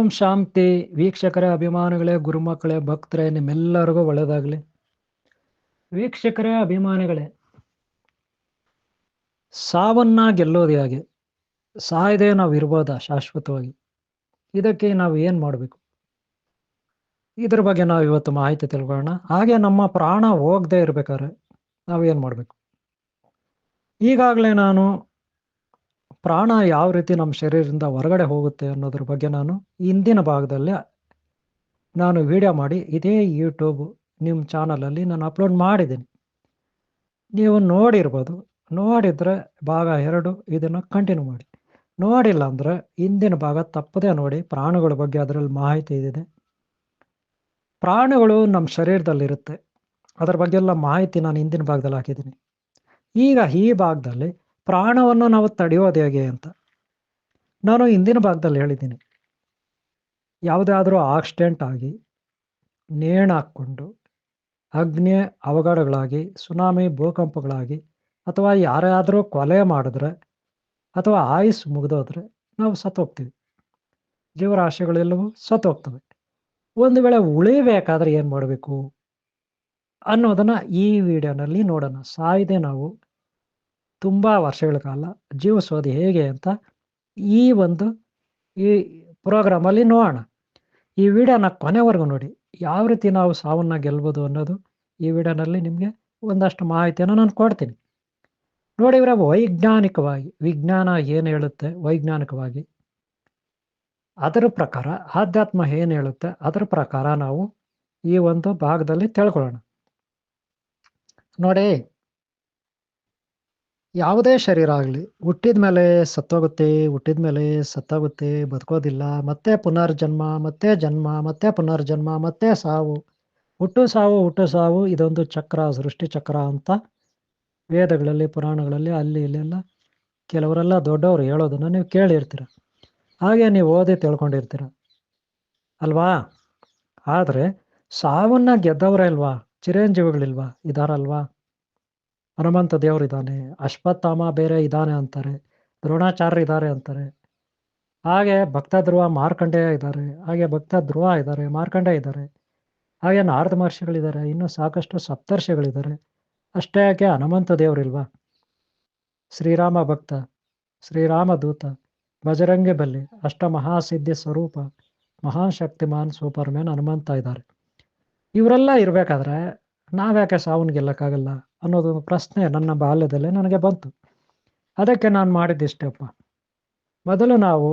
ಓಂ ಶಾಂತಿ ವೀಕ್ಷಕರೇ, ಅಭಿಮಾನಿಗಳೇ, ಗುರುಮಕ್ಕಳೇ, ಭಕ್ತರೇ, ನಿಮ್ಮೆಲ್ಲರಿಗೂ ಒಳ್ಳೆಯದಾಗಲಿ. ವೀಕ್ಷಕರೇ, ಅಭಿಮಾನಿಗಳೇ, ಸಾವನ್ನ ಗೆಲ್ಲೋದು ಹೇಗೆ? ಸಾಯದೆ ನಾವು ಇರ್ಬೋದಾ ಶಾಶ್ವತವಾಗಿ? ಇದಕ್ಕೆ ನಾವು ಏನು ಮಾಡಬೇಕು? ಇದ್ರ ಬಗ್ಗೆ ನಾವು ಇವತ್ತು ಮಾಹಿತಿ ತಿಳ್ಕೊಳ್ಳೋಣ. ಹಾಗೆ ನಮ್ಮ ಪ್ರಾಣ ಹೋಗದೆ ಇರ್ಬೇಕಾದ್ರೆ ನಾವೇನು ಮಾಡಬೇಕು? ಈಗಾಗಲೇ ನಾನು ಪ್ರಾಣ ಯಾವ ರೀತಿ ನಮ್ಮ ಶರೀರದಿಂದ ಹೊರಗಡೆ ಹೋಗುತ್ತೆ ಅನ್ನೋದ್ರ ಬಗ್ಗೆ ನಾನು ಹಿಂದಿನ ಭಾಗದಲ್ಲಿ ನಾನು ವಿಡಿಯೋ ಮಾಡಿ ಇದೇ ಯೂಟ್ಯೂಬ್ ನಿಮ್ಮ ಚಾನಲಲ್ಲಿ ನಾನು ಅಪ್ಲೋಡ್ ಮಾಡಿದ್ದೀನಿ. ನೀವು ನೋಡಿರ್ಬೋದು. ನೋಡಿದರೆ ಭಾಗ 2 ಇದನ್ನು ಕಂಟಿನ್ಯೂ ಮಾಡಿ. ನೋಡಿಲ್ಲ ಅಂದರೆ ಹಿಂದಿನ ಭಾಗ ತಪ್ಪದೇ ನೋಡಿ. ಪ್ರಾಣಗಳ ಬಗ್ಗೆ ಅದರಲ್ಲಿ ಮಾಹಿತಿ ಇದೆ. ಪ್ರಾಣಗಳು ನಮ್ಮ ಶರೀರದಲ್ಲಿರುತ್ತೆ. ಅದರ ಬಗ್ಗೆ ಎಲ್ಲ ಮಾಹಿತಿ ನಾನು ಹಿಂದಿನ ಭಾಗದಲ್ಲಿ ಹಾಕಿದ್ದೀನಿ. ಈಗ ಈ ಭಾಗದಲ್ಲಿ ಪ್ರಾಣವನ್ನು ನಾವು ತಡೆಯೋದು ಹೇಗೆ ಅಂತ ನಾನು ಹಿಂದಿನ ಭಾಗದಲ್ಲಿ ಹೇಳಿದ್ದೀನಿ. ಯಾವುದಾದ್ರೂ ಆಕ್ಸಿಡೆಂಟ್ ಆಗಿ ನೇಣು ಹಾಕ್ಕೊಂಡು ಅಗ್ನಿ ಅವಘಡಗಳಾಗಿ, ಸುನಾಮಿ, ಭೂಕಂಪಗಳಾಗಿ, ಅಥವಾ ಯಾರಾದರೂ ಕೊಲೆ ಮಾಡಿದ್ರೆ ಅಥವಾ ಆಯುಸ್ಸು ಮುಗಿದೋದ್ರೆ ನಾವು ಸತ್ತೋಗ್ತೀವಿ. ಜೀವರಾಶಿಗಳೆಲ್ಲವೂ ಸತ್ತೋಗ್ತವೆ. ಒಂದು ವೇಳೆ ಉಳಿಬೇಕಾದ್ರೆ ಏನು ಮಾಡಬೇಕು ಅನ್ನೋದನ್ನು ಈ ವಿಡಿಯೋನಲ್ಲಿ ನೋಡೋಣ. ಸಾಯದೆ ನಾವು ತುಂಬ ವರ್ಷಗಳ ಕಾಲ ಜೀವಿಸೋದು ಹೇಗೆ ಅಂತ ಈ ಪ್ರೋಗ್ರಾಮಲ್ಲಿ ನೋಡೋಣ. ಈ ವಿಡಿಯೋನ ಕೊನೆವರೆಗೂ ನೋಡಿ. ಯಾವ ರೀತಿ ನಾವು ಸಾವನ್ನು ಗೆಲ್ಬೋದು ಅನ್ನೋದು ಈ ವಿಡಿಯೋನಲ್ಲಿ ನಿಮಗೆ ಒಂದಷ್ಟು ಮಾಹಿತಿಯನ್ನು ನಾನು ಕೊಡ್ತೀನಿ. ನೋಡಿ ಇವರ ವೈಜ್ಞಾನಿಕವಾಗಿ ವಿಜ್ಞಾನ ಏನು ಹೇಳುತ್ತೆ, ವೈಜ್ಞಾನಿಕವಾಗಿ ಅದರ ಪ್ರಕಾರ ಆಧ್ಯಾತ್ಮ ಏನು ಹೇಳುತ್ತೆ, ಅದರ ಪ್ರಕಾರ ನಾವು ಈ ಒಂದು ಭಾಗದಲ್ಲಿ ತಿಳ್ಕೊಳ್ಳೋಣ. ನೋಡಿ, ಯಾವುದೇ ಶರೀರ ಆಗಲಿ ಹುಟ್ಟಿದ ಮೇಲೆ ಸತ್ತೋಗುತ್ತೆ, ಹುಟ್ಟಿದ ಮೇಲೆ ಸತ್ತೋಗುತ್ತೆ, ಬದುಕೋದಿಲ್ಲ. ಮತ್ತೆ ಪುನರ್ಜನ್ಮ, ಮತ್ತೆ ಜನ್ಮ, ಮತ್ತೆ ಪುನರ್ಜನ್ಮ, ಮತ್ತೆ ಸಾವು, ಹುಟ್ಟು ಸಾವು, ಹುಟ್ಟು ಸಾವು. ಇದೊಂದು ಚಕ್ರ, ಸೃಷ್ಟಿ ಚಕ್ರ ಅಂತ ವೇದಗಳಲ್ಲಿ, ಪುರಾಣಗಳಲ್ಲಿ ಅಲ್ಲಿ ಇಲ್ಲೆಲ್ಲ ಕೆಲವರೆಲ್ಲ ದೊಡ್ಡವರು ಹೇಳೋದನ್ನು ನೀವು ಕೇಳಿರ್ತೀರ. ಹಾಗೆ ನೀವು ಓದಿ ತಿಳ್ಕೊಂಡಿರ್ತೀರ ಅಲ್ವಾ? ಆದರೆ ಸಾವನ್ನ ಗೆದ್ದವರೇ ಇಲ್ವಾ? ಚಿರಂಜೀವಿಗಳಿಲ್ವಾ? ಇದಾರಲ್ವಾ? ಹನುಮಂತ ದೇವರು ಇದ್ದಾನೆ, ಅಶ್ವತ್ಥಾಮ ಬೇರೆ ಇದ್ದಾನೆ ಅಂತಾರೆ, ದ್ರೋಣಾಚಾರ್ಯ ಇದ್ದಾರೆ ಅಂತಾರೆ. ಹಾಗೆ ಭಕ್ತ ಧ್ರುವ, ಮಾರ್ಕಂಡೇಯ ಇದ್ದಾರೆ. ಹಾಗೆ ಭಕ್ತ ಧ್ರುವ ಇದ್ದಾರೆ, ಮಾರ್ಕಂಡೇಯ ಇದ್ದಾರೆ. ಹಾಗೆ ನಾರದ ಮಹರ್ಷಿಗಳಿದ್ದಾರೆ. ಇನ್ನೂ ಸಾಕಷ್ಟು ಸಪ್ತರ್ಷಿಗಳಿದ್ದಾರೆ. ಅಷ್ಟೇ ಯಾಕೆ ಹನುಮಂತ ದೇವರಿಲ್ವಾ? ಶ್ರೀರಾಮ ಭಕ್ತ, ಶ್ರೀರಾಮ ದೂತ, ಬಜರಂಗಿ ಬಲ್ಲಿ, ಅಷ್ಟಮಹಾಸಿದ್ಧಿ ಸ್ವರೂಪ, ಮಹಾಶಕ್ತಿಮಾನ್ ಸೂಪರ್ಮ್ಯಾನ್ ಹನುಮಂತ ಇದ್ದಾರೆ. ಇವರೆಲ್ಲ ಇರಬೇಕಾದ್ರೆ ನಾವ್ಯಾಕೆ ಸಾವನ್ನ ಗೆಲ್ಲಕ್ಕಾಗಲ್ಲ ಅನ್ನೋದೊಂದು ಪ್ರಶ್ನೆ ನನ್ನ ಬಾಲ್ಯದಲ್ಲೇ ನನಗೆ ಬಂತು. ಅದಕ್ಕೆ ನಾನು ಮಾಡಿದ್ದಿಷ್ಟಪ್ಪ. ಮೊದಲು ನಾವು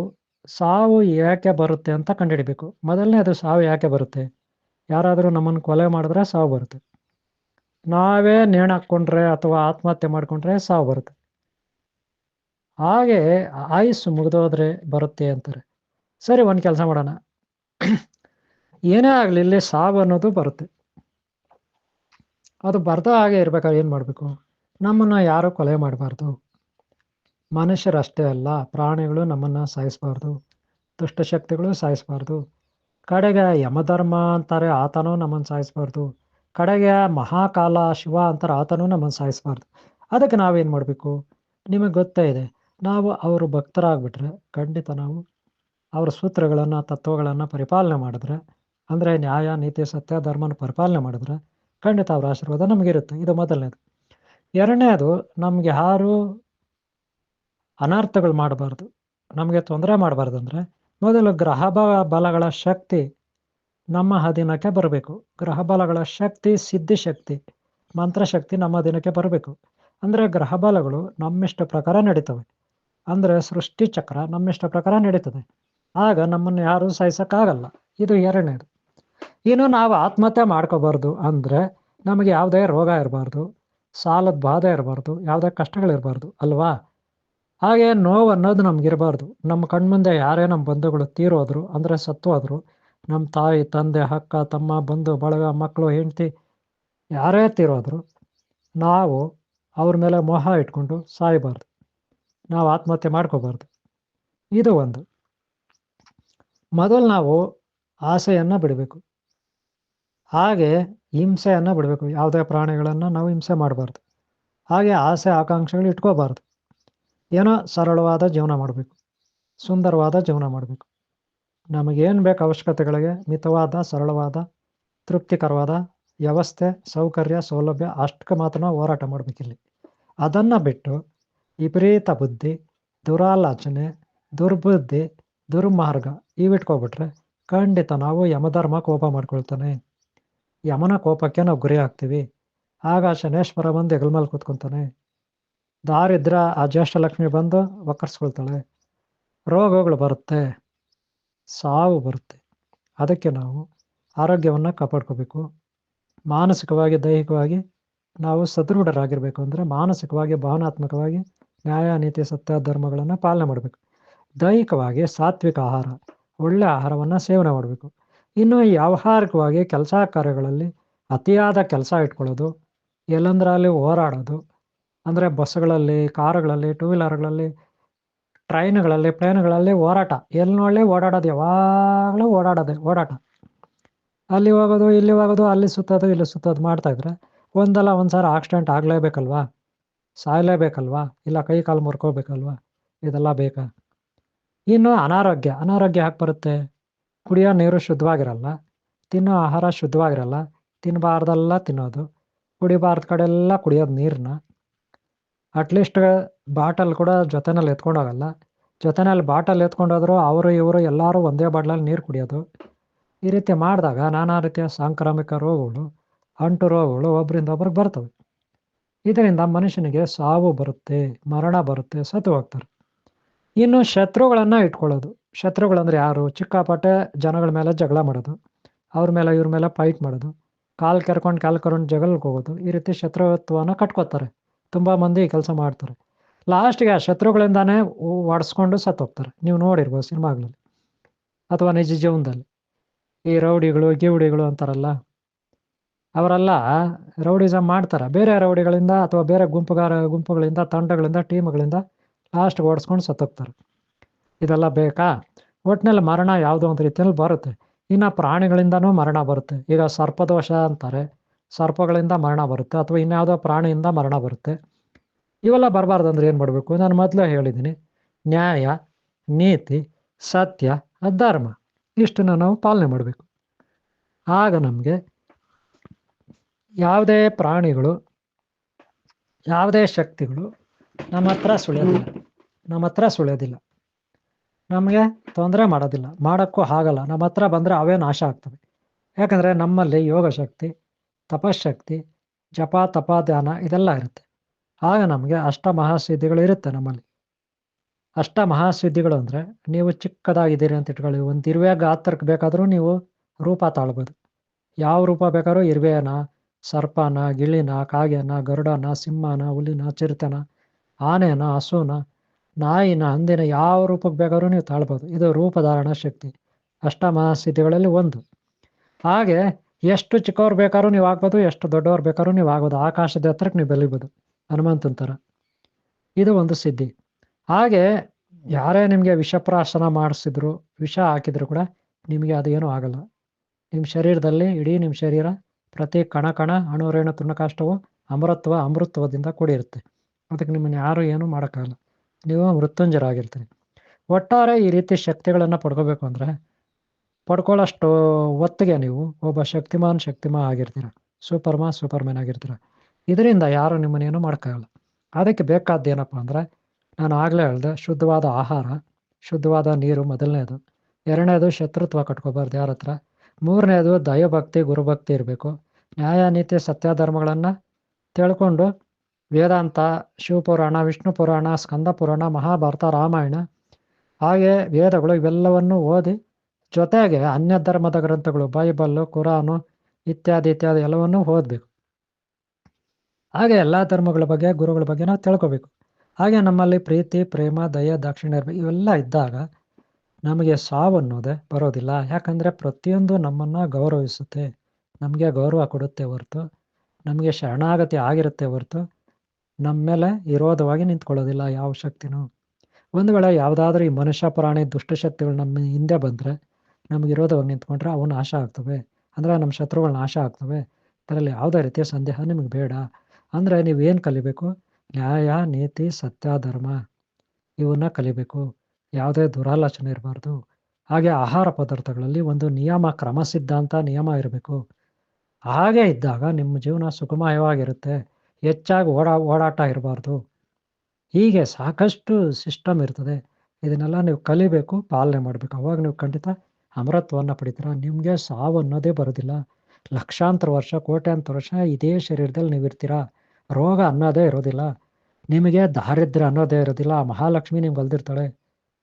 ಸಾವು ಯಾಕೆ ಬರುತ್ತೆ ಅಂತ ಕಂಡುಹಿಡಬೇಕು. ಮೊದಲನೇದು, ಸಾವು ಯಾಕೆ ಬರುತ್ತೆ? ಯಾರಾದರೂ ನಮ್ಮನ್ನು ಕೊಲೆ ಮಾಡಿದ್ರೆ ಸಾವು ಬರುತ್ತೆ. ನಾವೇ ನೇಣು ಹಾಕ್ಕೊಂಡ್ರೆ ಅಥವಾ ಆತ್ಮಹತ್ಯೆ ಮಾಡಿಕೊಂಡ್ರೆ ಸಾವು ಬರುತ್ತೆ. ಹಾಗೆ ಆಯುಸ್ಸು ಮುಗಿದೋದ್ರೆ ಬರುತ್ತೆ ಅಂತಾರೆ. ಸರಿ, ಒಂದು ಕೆಲಸ ಮಾಡೋಣ. ಏನೇ ಆಗಲಿ, ಇಲ್ಲಿ ಸಾವು ಅನ್ನೋದು ಬರುತ್ತೆ. ಅದು ಬರ್ತಾ ಹಾಗೆ ಇರ್ಬೇಕಾದ್ರೆ ಏನು ಮಾಡಬೇಕು? ನಮ್ಮನ್ನು ಯಾರೂ ಕೊಲೆ ಮಾಡಬಾರ್ದು. ಮನುಷ್ಯರಷ್ಟೇ ಅಲ್ಲ, ಪ್ರಾಣಿಗಳು ನಮ್ಮನ್ನು ಸಾಯಿಸಬಾರ್ದು, ದುಷ್ಟಶಕ್ತಿಗಳು ಸಾಯಿಸಬಾರ್ದು. ಕಡೆಗೆ ಯಮಧರ್ಮ ಅಂತಾರೆ, ಆತನೂ ನಮ್ಮನ್ನು ಸಾಯಿಸಬಾರ್ದು. ಕಡೆಗೆ ಮಹಾಕಾಲ ಶಿವ ಅಂತಾರೆ, ಆತನೂ ನಮ್ಮನ್ನು ಸಾಯಿಸಬಾರ್ದು. ಅದಕ್ಕೆ ನಾವೇನು ಮಾಡಬೇಕು? ನಿಮಗೆ ಗೊತ್ತೇ ಇದೆ. ನಾವು ಅವರು ಭಕ್ತರಾಗ್ಬಿಟ್ರೆ ಖಂಡಿತ ನಾವು ಅವರ ಸೂತ್ರಗಳನ್ನು, ತತ್ವಗಳನ್ನು ಪರಿಪಾಲನೆ ಮಾಡಿದ್ರೆ, ಅಂದರೆ ನ್ಯಾಯ, ನೀತಿ, ಸತ್ಯ, ಧರ್ಮನ ಪರಿಪಾಲನೆ ಮಾಡಿದ್ರೆ ಖಂಡಿತ ಅವರ ಆಶೀರ್ವಾದ ನಮಗಿರುತ್ತೆ. ಇದು ಮೊದಲನೇದು. ಎರಡನೇದು, ನಮಗೆ ಯಾರು ಅನರ್ಥಗಳು ಮಾಡಬಾರ್ದು, ನಮಗೆ ತೊಂದರೆ ಮಾಡಬಾರ್ದು ಅಂದರೆ ಮೊದಲು ಗ್ರಹ ಬಲಗಳ ಶಕ್ತಿ ನಮ್ಮ ಅಧೀನಕ್ಕೆ ಬರಬೇಕು. ಗ್ರಹ ಬಲಗಳ ಶಕ್ತಿ, ಸಿದ್ಧಿಶಕ್ತಿ, ಮಂತ್ರಶಕ್ತಿ ನಮ್ಮ ಅಧೀನಕ್ಕೆ ಬರಬೇಕು. ಅಂದರೆ ಗ್ರಹ ಬಲಗಳು ನಮ್ಮಿಷ್ಟ ಪ್ರಕಾರ ನಡೀತವೆ. ಅಂದರೆ ಸೃಷ್ಟಿ ಚಕ್ರ ನಮ್ಮಿಷ್ಟ ಪ್ರಕಾರ ನಡೀತದೆ. ಆಗ ನಮ್ಮನ್ನು ಯಾರೂ ಸಾಯಿಸೋಕ್ಕಾಗಲ್ಲ. ಇದು ಎರಡನೇದು. ಇನ್ನು ನಾವು ಆತ್ಮಹತ್ಯೆ ಮಾಡ್ಕೋಬಾರ್ದು ಅಂದರೆ ನಮಗೆ ಯಾವುದೇ ರೋಗ ಇರಬಾರ್ದು, ಸಾಲದ ಬಾಧೆ ಇರಬಾರ್ದು, ಯಾವುದೇ ಕಷ್ಟಗಳಿರಬಾರ್ದು ಅಲ್ವಾ? ಹಾಗೆ ನೋವು ಅನ್ನೋದು ನಮಗಿರಬಾರ್ದು. ನಮ್ಮ ಕಣ್ಮುಂದೆ ಯಾರೇ ನಮ್ಮ ಬಂಧುಗಳು ತೀರೋದ್ರು ಅಂದರೆ ಸತ್ತು ಹೋದ್ರು, ನಮ್ಮ ತಾಯಿ, ತಂದೆ, ಅಕ್ಕ, ತಮ್ಮ, ಬಂಧು ಬಳಗ, ಮಕ್ಕಳು, ಹೆಂಡತಿ ಯಾರೇ ತೀರೋದ್ರು, ನಾವು ಅವ್ರ ಮೇಲೆ ಮೋಹ ಇಟ್ಕೊಂಡು ಸಾಯಬಾರ್ದು. ನಾವು ಆತ್ಮಹತ್ಯೆ ಮಾಡ್ಕೋಬಾರ್ದು. ಇದು ಒಂದು. ಮೊದಲು ನಾವು ಆಸೆಯನ್ನು ಬಿಡಬೇಕು. ಹಾಗೆ ಹಿಂಸೆಯನ್ನು ಬಿಡಬೇಕು. ಯಾವುದೇ ಪ್ರಾಣಿಗಳನ್ನು ನಾವು ಹಿಂಸೆ ಮಾಡಬಾರ್ದು. ಹಾಗೆ ಆಸೆ ಆಕಾಂಕ್ಷೆಗಳು ಇಟ್ಕೋಬಾರ್ದು. ಏನೋ ಸರಳವಾದ ಜೀವನ ಮಾಡಬೇಕು, ಸುಂದರವಾದ ಜೀವನ ಮಾಡಬೇಕು. ನಮಗೇನು ಬೇಕು ಅವಶ್ಯಕತೆಗಳಿಗೆ ಮಿತವಾದ, ಸರಳವಾದ, ತೃಪ್ತಿಕರವಾದ ವ್ಯವಸ್ಥೆ, ಸೌಕರ್ಯ, ಸೌಲಭ್ಯ ಅಷ್ಟಕ್ಕೆ ಮಾತ್ರ ನಾವು ಹೋರಾಟ ಮಾಡಬೇಕಿಲ್ಲಿ. ಅದನ್ನು ಬಿಟ್ಟು ವಿಪರೀತ ಬುದ್ಧಿ, ದುರಾಲೋಚನೆ, ದುರ್ಬುದ್ಧಿ, ದುರ್ಮಾರ್ಗ ಇವಿಟ್ಕೊಬಿಟ್ರೆ ಖಂಡಿತ ನಾವು ಯಮಧರ್ಮ ಕೋಪ ಮಾಡ್ಕೊಳ್ತಾನೆ. ಯಮನ ಕೋಪಕ್ಕೆ ನಾವು ಗುರಿ ಆಗ್ತೀವಿ. ಆಗ ಶನೇಶ್ವರ ಬಂದು ಹೆಗಲ ಮೇಲೆ ಕೂತ್ಕೊತಾನೆ. ದಾರಿದ್ರ ಆ ಜ್ಯೇಷ್ಠಲಕ್ಷ್ಮಿ ಬಂದು ಒಕ್ಕರ್ಸ್ಕೊಳ್ತಾಳೆ. ರೋಗಗಳು ಬರುತ್ತೆ, ಸಾವು ಬರುತ್ತೆ. ಅದಕ್ಕೆ ನಾವು ಆರೋಗ್ಯವನ್ನು ಕಾಪಾಡ್ಕೋಬೇಕು. ಮಾನಸಿಕವಾಗಿ, ದೈಹಿಕವಾಗಿ ನಾವು ಸದೃಢರಾಗಿರಬೇಕು. ಅಂದರೆ ಮಾನಸಿಕವಾಗಿ, ಭಾವನಾತ್ಮಕವಾಗಿ ನ್ಯಾಯ, ನೀತಿ, ಸತ್ಯ, ಧರ್ಮಗಳನ್ನು ಪಾಲನೆ ಮಾಡಬೇಕು. ದೈಹಿಕವಾಗಿ ಸಾತ್ವಿಕ ಆಹಾರ, ಒಳ್ಳೆಯ ಆಹಾರವನ್ನು ಸೇವನೆ ಮಾಡಬೇಕು. ಇನ್ನು ವ್ಯಾವಹಾರಿಕವಾಗಿ ಕೆಲಸ ಕಾರ್ಯಗಳಲ್ಲಿ ಅತಿಯಾದ ಕೆಲಸ ಇಟ್ಕೊಳ್ಳೋದು, ಎಲ್ಲಂದ್ರಲ್ಲಿ ಓಡಾಡೋದು, ಅಂದರೆ ಬಸ್ಗಳಲ್ಲಿ, ಕಾರುಗಳಲ್ಲಿ, ಟೂ ವೀಲರ್ಗಳಲ್ಲಿ, ಟ್ರೈನ್ಗಳಲ್ಲಿ, ಪ್ಲೇನ್ಗಳಲ್ಲಿ ಓಡಾಟ. ಎಲ್ಲಿ ನೋಡಲಿ ಓಡಾಡೋದು, ಯಾವಾಗಲೂ ಓಡಾಟ. ಅಲ್ಲಿ ಹೋಗೋದು, ಇಲ್ಲಿ ಹೋಗೋದು, ಅಲ್ಲಿ ಸುತ್ತೋದು, ಇಲ್ಲಿ ಸುತ್ತೋದು ಮಾಡ್ತಾಯಿದ್ರೆ ಒಂದಲ್ಲ ಒಂದು ಸಾರಿ ಆಕ್ಸಿಡೆಂಟ್ ಆಗಲೇಬೇಕಲ್ವಾ, ಸಾಯಲೇಬೇಕಲ್ವಾ, ಇಲ್ಲ ಕೈ ಕಾಲು ಮುರ್ಕೋಬೇಕಲ್ವಾ, ಇದೆಲ್ಲ ಬೇಕಾ? ಇನ್ನು ಅನಾರೋಗ್ಯ ಯಾಕೆ ಬರುತ್ತೆ? ಕುಡಿಯೋ ನೀರು ಶುದ್ಧವಾಗಿರಲ್ಲ, ತಿನ್ನೋ ಆಹಾರ ಶುದ್ಧವಾಗಿರಲ್ಲ, ತಿನ್ನಬಾರ್ದೆಲ್ಲ ತಿನ್ನೋದು, ಕುಡಿಬಾರ್ದ ಕಡೆಲ್ಲ ಕುಡಿಯೋದು ನೀರನ್ನ. ಅಟ್ಲೀಸ್ಟ್ ಬಾಟಲ್ ಕೂಡ ಜೊತೆನಲ್ಲಿ ಎತ್ಕೊಂಡೋಗಲ್ಲ. ಜೊತೆನಲ್ಲಿ ಬಾಟಲ್ ಎತ್ಕೊಂಡೋದ್ರು ಅವರು ಇವರು ಎಲ್ಲರೂ ಒಂದೇ ಬಾಟ್ಲಲ್ಲಿ ನೀರು ಕುಡಿಯೋದು. ಈ ರೀತಿ ಮಾಡಿದಾಗ ನಾನಾ ರೀತಿಯ ಸಾಂಕ್ರಾಮಿಕ ರೋಗಗಳು, ಅಂಟು ರೋಗಗಳು ಒಬ್ಬರಿಂದ ಒಬ್ರಿಗೆ ಬರ್ತವೆ. ಇದರಿಂದ ಮನುಷ್ಯನಿಗೆ ಸಾವು ಬರುತ್ತೆ, ಮರಣ ಬರುತ್ತೆ, ಸತ್ತು ಹೋಗ್ತಾರೆ. ಇನ್ನು ಶತ್ರುಗಳನ್ನು ಇಟ್ಕೊಳ್ಳೋದು. ಶತ್ರುಗಳಂದ್ರೆ ಯಾರು? ಚಿಕ್ಕಾಪಟ್ಟೆ ಜನಗಳ ಮೇಲೆ ಜಗಳ ಮಾಡೋದು, ಅವ್ರ ಮೇಲೆ ಇವ್ರ ಮೇಲೆ ಫೈಟ್ ಮಾಡೋದು, ಕಾಲು ಕೆರ್ಕೊಂಡು ಜಗಳಕ್ಕೆ ಹೋಗೋದು. ಈ ರೀತಿ ಶತ್ರುತ್ವನ ಕಟ್ಕೋತಾರೆ. ತುಂಬ ಮಂದಿ ಈ ಕೆಲಸ ಮಾಡ್ತಾರೆ. ಲಾಸ್ಟಿಗೆ ಆ ಶತ್ರುಗಳಿಂದಾನೇ ಒಡಿಸ್ಕೊಂಡು ಸತ್ತೋಗ್ತಾರೆ. ನೀವು ನೋಡಿರ್ಬೋದು ಸಿನಿಮಾಗಳಲ್ಲಿ ಅಥವಾ ನಿಜ ಜೀವನದಲ್ಲಿ. ಈ ರೌಡಿಗಳು, ಗಿವುಡಿಗಳು ಅಂತಾರಲ್ಲ, ಅವರೆಲ್ಲ ರೌಡಿಸಮ್ ಮಾಡ್ತಾರೆ. ಬೇರೆ ರೌಡಿಗಳಿಂದ ಅಥವಾ ಬೇರೆ ಗುಂಪುಗಳಿಂದ, ತಂಡಗಳಿಂದ, ಟೀಮ್ಗಳಿಂದ ಲಾಸ್ಟ್ಗೆ ಓಡಿಸ್ಕೊಂಡು ಸತ್ತೋಗ್ತಾರೆ. ಇದೆಲ್ಲ ಬೇಕಾ? ಒಟ್ಟಿನಲ್ಲಿ ಮರಣ ಯಾವುದೋ ಒಂದು ರೀತಿಯಲ್ಲಿ ಬರುತ್ತೆ. ಇನ್ನು ಪ್ರಾಣಿಗಳಿಂದನೂ ಮರಣ ಬರುತ್ತೆ. ಈಗ ಸರ್ಪದೋಷ ಅಂತಾರೆ, ಸರ್ಪಗಳಿಂದ ಮರಣ ಬರುತ್ತೆ, ಅಥವಾ ಇನ್ಯಾವುದೋ ಪ್ರಾಣಿಯಿಂದ ಮರಣ ಬರುತ್ತೆ. ಇವೆಲ್ಲ ಬರಬಾರ್ದು ಅಂದ್ರೆ ಏನು ಮಾಡಬೇಕು? ನಾನು ಮೊದಲೇ ಹೇಳಿದ್ದೀನಿ, ನ್ಯಾಯ, ನೀತಿ, ಸತ್ಯ, ಧರ್ಮ ಇಷ್ಟನ್ನು ನಾವು ಪಾಲನೆ ಮಾಡಬೇಕು. ಆಗ ನಮಗೆ ಯಾವುದೇ ಪ್ರಾಣಿಗಳು, ಯಾವುದೇ ಶಕ್ತಿಗಳು ನಮ್ಮ ಹತ್ರ ಸುಳಿಯೋದಿಲ್ಲ, ನಮಗೆ ತೊಂದರೆ ಮಾಡೋದಿಲ್ಲ, ಮಾಡೋಕ್ಕೂ ಆಗಲ್ಲ. ನಮ್ಮ ಹತ್ರ ಬಂದರೆ ಅವೇ ನಾಶ ಆಗ್ತವೆ. ಯಾಕಂದರೆ ನಮ್ಮಲ್ಲಿ ಯೋಗ ಶಕ್ತಿ, ತಪಶಕ್ತಿ, ಜಪ, ತಪ, ಧ್ಯಾನ ಇದೆಲ್ಲ ಇರುತ್ತೆ. ಆಗ ನಮಗೆ ಅಷ್ಟಮಹಾಸಿದ್ಧಿಗಳು ಇರುತ್ತೆ ನಮ್ಮಲ್ಲಿ. ಅಷ್ಟಮಹಾಸಿದ್ಧಿಗಳು ಅಂದರೆ, ನೀವು ಚಿಕ್ಕದಾಗಿದ್ದೀರಿ ಅಂತ ಇಟ್ಕೊಳ್ಳಿ, ಒಂದು ಇರುವೆ ಗಾತ್ರಕ್ಕೆ ಬೇಕಾದರೂ ನೀವು ರೂಪ ತಾಳ್ಬೋದು. ಯಾವ ರೂಪ ಬೇಕಾದ್ರೂ, ಇರುವೆನ, ಸರ್ಪನ, ಗಿಳಿನ, ಕಾಗೆನ, ಗರುಡನ, ಸಿಂಹನ, ಹುಲಿನ, ಚಿರತೆನ, ಆನೆನ, ಹಸುನ, ನಾಯಿನ, ಹಂದಿನ, ಯಾವ ರೂಪಕ್ಕೆ ಬೇಕಾದ್ರೂ ನೀವು ತಾಳ್ಬೋದು. ಇದು ರೂಪಧಾರಣ ಶಕ್ತಿ, ಅಷ್ಟಮಹಾಸಿದ್ಧಿಗಳಲ್ಲಿ ಒಂದು. ಹಾಗೆ ಎಷ್ಟು ಚಿಕ್ಕವ್ರು ಬೇಕಾದ್ರೂ ನೀವು ಆಗ್ಬೋದು, ಎಷ್ಟು ದೊಡ್ಡವ್ರು ಬೇಕಾದ್ರೂ ನೀವು ಆಗ್ಬೋದು. ಆಕಾಶದ ಎತ್ತರಕ್ಕೆ ನೀವು ಬೆಳಿಬೋದು, ಹನುಮಂತನ ಥರ. ಇದು ಒಂದು ಸಿದ್ಧಿ. ಹಾಗೆ ಯಾರೇ ನಿಮಗೆ ವಿಷಪ್ರಾಶನ ಮಾಡಿಸಿದ್ರು, ವಿಷ ಹಾಕಿದ್ರು ಕೂಡ ನಿಮಗೆ ಅದೇನೂ ಆಗಲ್ಲ. ನಿಮ್ಮ ಶರೀರದಲ್ಲಿ, ಇಡೀ ನಿಮ್ಮ ಶರೀರ ಪ್ರತಿ ಕಣ ಕಣ, ಅಣುರೇಣು ತುಣಕಾಷ್ಟವು ಅಮೃತತ್ವದಿಂದ ಕೂಡಿರುತ್ತೆ. ಅದಕ್ಕೆ ನಿಮ್ಮನ್ನು ಯಾರು ಏನೂ ಮಾಡೋಕ್ಕಾಗಲ್ಲ. ನೀವು ಮೃತ್ಯುಂಜರಾಗಿರ್ತೀರಿ. ಒಟ್ಟಾರೆ ಈ ರೀತಿ ಶಕ್ತಿಗಳನ್ನು ಪಡ್ಕೋಬೇಕು ಅಂದರೆ, ಪಡ್ಕೊಳ್ಳೋಷ್ಟು ಹೊತ್ತಿಗೆ ನೀವು ಒಬ್ಬ ಶಕ್ತಿಮಾನ್ ಆಗಿರ್ತೀರ, ಸೂಪರ್ಮ್ಯಾನ್ ಆಗಿರ್ತೀರ. ಇದರಿಂದ ಯಾರು ನಿಮ್ಮನ್ನೇನು ಮಾಡೋಕ್ಕಾಗಲ್ಲ. ಅದಕ್ಕೆ ಬೇಕಾದ್ದೇನಪ್ಪ ಅಂದರೆ, ನಾನು ಆಗಲೇ ಹೇಳಿದೆ, ಶುದ್ಧವಾದ ಆಹಾರ, ಶುದ್ಧವಾದ ನೀರು ಮೊದಲನೇದು. ಎರಡನೇದು ಶತ್ರುತ್ವ ಕಟ್ಕೋಬಾರ್ದು ಯಾರ ಹತ್ರ. ಮೂರನೇದು ದೈವಭಕ್ತಿ, ಗುರುಭಕ್ತಿ ಇರಬೇಕು. ನ್ಯಾಯ, ನೀತಿ, ಸತ್ಯ, ಧರ್ಮಗಳನ್ನು ತಿಳ್ಕೊಂಡು ವೇದಾಂತ, ಶಿವಪುರಾಣ, ವಿಷ್ಣು ಪುರಾಣ, ಸ್ಕಂದ ಪುರಾಣ, ಮಹಾಭಾರತ, ರಾಮಾಯಣ, ಹಾಗೆ ವೇದಗಳು ಇವೆಲ್ಲವನ್ನು ಓದಿ, ಜೊತೆಗೆ ಅನ್ಯ ಧರ್ಮದ ಗ್ರಂಥಗಳು, ಬೈಬಲ್ಲು, ಕುರಾನು ಇತ್ಯಾದಿ ಎಲ್ಲವನ್ನೂ ಓದಬೇಕು. ಹಾಗೆ ಎಲ್ಲ ಧರ್ಮಗಳ ಬಗ್ಗೆ, ಗುರುಗಳ ಬಗ್ಗೆ ನಾವು ತಿಳ್ಕೋಬೇಕು. ಹಾಗೆ ನಮ್ಮಲ್ಲಿ ಪ್ರೀತಿ, ಪ್ರೇಮ, ದಯೆ, ದಾಕ್ಷಿಣ್ಯ ಇರಬೇಕು. ಇವೆಲ್ಲ ಇದ್ದಾಗ ನಮಗೆ ಸಾವು ಅನ್ನೋದೇ ಬರೋದಿಲ್ಲ. ಯಾಕಂದರೆ ಪ್ರತಿಯೊಂದು ನಮ್ಮನ್ನು ಗೌರವಿಸುತ್ತೆ, ನಮಗೆ ಗೌರವ ಕೊಡುತ್ತೆ ಹೊರತು, ನಮಗೆ ಶರಣಾಗತಿ ಆಗಿರುತ್ತೆ ಹೊರತು ನಮ್ಮ ಮೇಲೆ ವಿರೋಧವಾಗಿ ನಿಂತ್ಕೊಳ್ಳೋದಿಲ್ಲ ಯಾವ ಶಕ್ತಿನೂ. ಒಂದು ವೇಳೆ ಯಾವುದಾದ್ರೂ ಈ ಮನುಷ್ಯ, ಪ್ರಾಣಿ, ದುಷ್ಟಶಕ್ತಿಗಳು ನಮ್ಮ ಹಿಂದೆ ಬಂದರೆ, ನಮಗೆ ವಿರೋಧವಾಗಿ ನಿಂತ್ಕೊಂಡ್ರೆ ಅವು ನಾಶ ಆಗ್ತವೆ. ಅಂದರೆ ನಮ್ಮ ಶತ್ರುಗಳು ನಾಶ ಆಗ್ತವೆ. ಇದರಲ್ಲಿ ಯಾವುದೇ ರೀತಿಯ ಸಂದೇಹ ನಿಮಗೆ ಬೇಡ. ಅಂದರೆ ನೀವೇನು ಕಲಿಬೇಕು? ನ್ಯಾಯ, ನೀತಿ, ಸತ್ಯ, ಧರ್ಮ ಇವನ್ನ ಕಲಿಬೇಕು. ಯಾವುದೇ ದುರಾಲೋಚನೆ ಇರಬಾರ್ದು. ಹಾಗೆ ಆಹಾರ ಪದಾರ್ಥಗಳಲ್ಲಿ ಒಂದು ನಿಯಮ, ಕ್ರಮ ಸಿದ್ಧಾಂತ ನಿಯಮ ಇರಬೇಕು. ಹಾಗೆ ಇದ್ದಾಗ ನಿಮ್ಮ ಜೀವನ ಸುಖಮಯವಾಗಿರುತ್ತೆ. ಹೆಚ್ಚಾಗಿ ಓಡಾಟ ಇರಬಾರ್ದು. ಹೀಗೆ ಸಾಕಷ್ಟು ಸಿಸ್ಟಮ್ ಇರ್ತದೆ. ಇದನ್ನೆಲ್ಲ ನೀವು ಕಲಿಬೇಕು, ಪಾಲನೆ ಮಾಡಬೇಕು. ಅವಾಗ ನೀವು ಖಂಡಿತ ಅಮರತ್ವವನ್ನು ಪಡಿತೀರ. ನಿಮಗೆ ಸಾವು ಅನ್ನೋದೇ ಬರೋದಿಲ್ಲ. ಲಕ್ಷಾಂತರ ವರ್ಷ, ಕೋಟ್ಯಾಂತರ ವರ್ಷ ಇದೇ ಶರೀರದಲ್ಲಿ ನೀವಿರ್ತೀರ. ರೋಗ ಅನ್ನೋದೇ ಇರೋದಿಲ್ಲ. ನಿಮಗೆ ದಾರಿದ್ರ್ಯ ಅನ್ನೋದೇ ಇರೋದಿಲ್ಲ. ಆ ಮಹಾಲಕ್ಷ್ಮಿ ನಿಮ್ಗೆ ಅಲ್ದಿರ್ತಾಳೆ.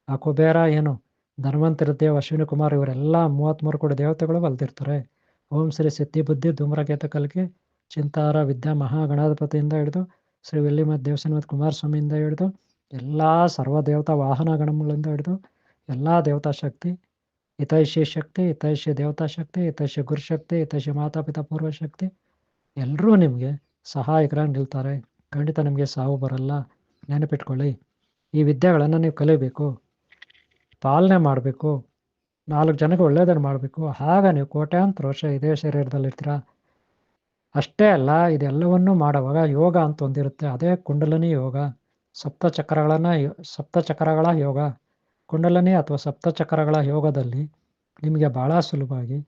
ಆ ಕುಬೇರ ಏನು ಧನ್ವಂತರ ದೇವ್, ಅಶ್ವಿನಿ ಕುಮಾರ್ ಇವರೆಲ್ಲ 33 ಕೋಟಿ ದೇವತೆಗಳು ಅಲ್ದಿರ್ತಾರೆ. ಓಂ ಶ್ರೀ ಸಿದ್ಧಿ ಬುದ್ಧಿ ಧೂಮ್ರಕೇತ ಕಲ್ಕಿ ಚಿಂತಾರ ವಿದ್ಯಾ ಮಹಾಗಣಾಧಿಪತಿಯಿಂದ ಹಿಡಿದು ಶ್ರೀ ವಿಲ್ಲಿಮತ್ ದೇವಸ್ಥಾನ ಮತ್ತು ಕುಮಾರಸ್ವಾಮಿಯಿಂದ ಹಿಡಿದು ಎಲ್ಲ ಸರ್ವ ದೇವತಾ ವಾಹನ ಗಣಗಳಿಂದ ಹಿಡಿದು ಎಲ್ಲ ದೇವತಾ ಶಕ್ತಿ, ಹಿತೈಷಿ ಶಕ್ತಿ, ಹಿತೈಷಿ ದೇವತಾ ಶಕ್ತಿ, ಹಿತೈಷಿ ಗುರುಶಕ್ತಿ, ಹಿತೈಷಿ ಮಾತಾಪಿತಾ ಪೂರ್ವ ಶಕ್ತಿ ಎಲ್ಲರೂ ನಿಮಗೆ ಸಹಾಯಕರಾಗಿ ನಿಲ್ತಾರೆ. ಖಂಡಿತ ನಿಮಗೆ ಸಾವು ಬರಲ್ಲ. ನೆನಪಿಟ್ಕೊಳ್ಳಿ. ಈ ವಿದ್ಯೆಗಳನ್ನು ನೀವು ಕಲಿಬೇಕು, ಪಾಲನೆ ಮಾಡಬೇಕು, 4 ಜನಕ್ಕೆ ಒಳ್ಳೆಯದನ್ನು ಮಾಡಬೇಕು. ಆಗ ನೀವು ಕೋಟ್ಯಾಂತರ ವರ್ಷ ಇದೇ ಶರೀರದಲ್ಲಿರ್ತೀರ. ಅಷ್ಟೇ ಅಲ್ಲ, ಇದೆಲ್ಲವನ್ನೂ ಮಾಡುವಾಗ ಯೋಗ ಅಂತ ಒಂದಿರುತ್ತೆ. ಅದೇ ಕುಂಡಲಿನಿ ಯೋಗ. ಸಪ್ತಚಕ್ರಗಳ ಯೋಗ. ಕುಂಡಲಿನಿ ಅಥವಾ ಸಪ್ತಚಕ್ರಗಳ ಯೋಗದಲ್ಲಿ ನಿಮಗೆ ಭಾಳ ಸುಲಭವಾಗಿ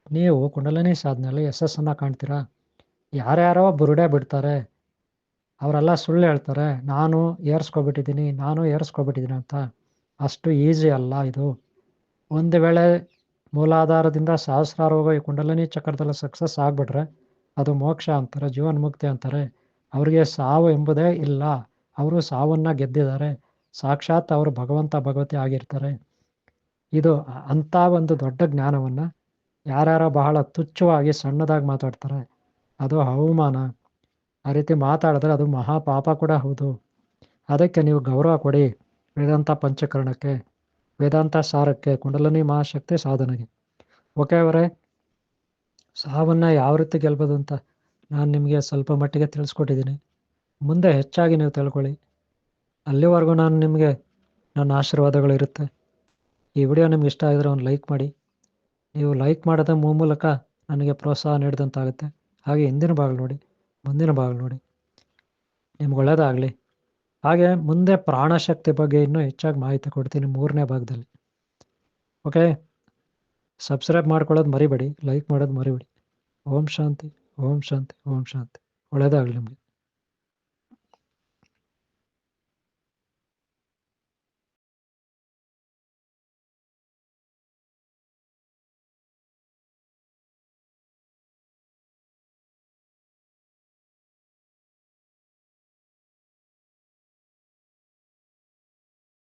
ನೀವು ಕುಂಡಲಿನಿ ಸಾಧನೆಯಲ್ಲಿ ಯಶಸ್ಸನ್ನು ಕಾಣ್ತೀರಾ. ಯಾರ್ಯಾರೋ ಬುರುಡೆ ಬಿಡ್ತಾರೆ, ಅವರೆಲ್ಲ ಸುಳ್ಳು ಹೇಳ್ತಾರೆ, ನಾನು ಏರಿಸ್ಕೊಬಿಟ್ಟಿದ್ದೀನಿ ಅಂತ. ಅಷ್ಟು ಈಸಿ ಅಲ್ಲ ಇದು. ಒಂದು ವೇಳೆ ಮೂಲಾಧಾರದಿಂದ ಸಹಸ್ರಾರ ಹೋಗೋ ಈ ಕುಂಡಲಿನಿ ಚಕ್ರದಲ್ಲಿ ಸಕ್ಸಸ್ ಆಗಿಬಿಟ್ರೆ ಅದು ಮೋಕ್ಷ ಅಂತಾರೆ, ಜೀವನ್ಮುಕ್ತಿ ಅಂತಾರೆ. ಅವರಿಗೆ ಸಾವು ಎಂಬುದೇ ಇಲ್ಲ. ಅವರು ಸಾವನ್ನು ಗೆದ್ದಿದ್ದಾರೆ. ಸಾಕ್ಷಾತ್ ಅವರು ಭಗವಂತ ಭಗವತಿ ಆಗಿರ್ತಾರೆ. ಇದು ಅಂಥ ಒಂದು ದೊಡ್ಡ ಜ್ಞಾನವನ್ನು ಯಾರ್ಯಾರೋ ಬಹಳ ತುಚ್ಛವಾಗಿ ಸಣ್ಣದಾಗಿ ಮಾತಾಡ್ತಾರೆ. ಅದು ಅವಮಾನ. ಆ ರೀತಿ ಮಾತಾಡಿದ್ರೆ ಅದು ಮಹಾಪಾಪ ಕೂಡ ಹೌದು. ಅದಕ್ಕೆ ನೀವು ಗೌರವ ಕೊಡಿ ವೇದಾಂತ ಪಂಚಕರಣಕ್ಕೆ, ವೇದಾಂತ ಸಾರಕ್ಕೆ, ಕುಂಡಲಿನಿ ಮಹಾಶಕ್ತಿ ಸಾಧನೆಗೆ. ಓಕೆ ಅವರೇ, ಸಾವನ್ನು ಯಾವ ರೀತಿ ಗೆಲ್ಬೋದು ಅಂತ ನಾನು ನಿಮಗೆ ಸ್ವಲ್ಪ ಮಟ್ಟಿಗೆ ತಿಳಿಸ್ಕೊಟ್ಟಿದ್ದೀನಿ. ಮುಂದೆ ಹೆಚ್ಚಾಗಿ ನೀವು ತಿಳ್ಕೊಳ್ಳಿ. ಅಲ್ಲಿವರೆಗೂ ನಾನು ನಿಮಗೆ ನನ್ನ ಆಶೀರ್ವಾದಗಳು ಇರುತ್ತೆ. ಈ ವಿಡಿಯೋ ನಿಮ್ಗೆ ಇಷ್ಟ ಆಗಿದ್ರೆ ಒಂದು ಲೈಕ್ ಮಾಡಿ. ನೀವು ಲೈಕ್ ಮಾಡೋದ ಮೂಲಕ ನನಗೆ ಪ್ರೋತ್ಸಾಹ ನೀಡಿದಂತಾಗುತ್ತೆ. ಹಾಗೆ ಹಿಂದಿನ ಭಾಗ ನೋಡಿ, ಮುಂದಿನ ಭಾಗ ನೋಡಿ. ನಿಮ್ಗೆ ಒಳ್ಳೆಯದಾಗಲಿ. ಹಾಗೆ ಮುಂದೆ ಪ್ರಾಣಶಕ್ತಿ ಬಗ್ಗೆ ಇನ್ನೂ ಹೆಚ್ಚಾಗಿ ಮಾಹಿತಿ ಕೊಡ್ತೀನಿ 3ನೇ ಭಾಗದಲ್ಲಿ. ಓಕೆ, ಸಬ್ಸ್ಕ್ರೈಬ್ ಮಾಡ್ಕೊಳ್ಳೋದು ಮರಿಬೇಡಿ, ಲೈಕ್ ಮಾಡೋದು ಮರಿಬೇಡಿ. ಓಂ ಶಾಂತಿ, ಓಂ ಶಾಂತಿ, ಓಂ ಶಾಂತಿ. ಒಳ್ಳೆಯದಾಗಲಿ ನಿಮಗೆ.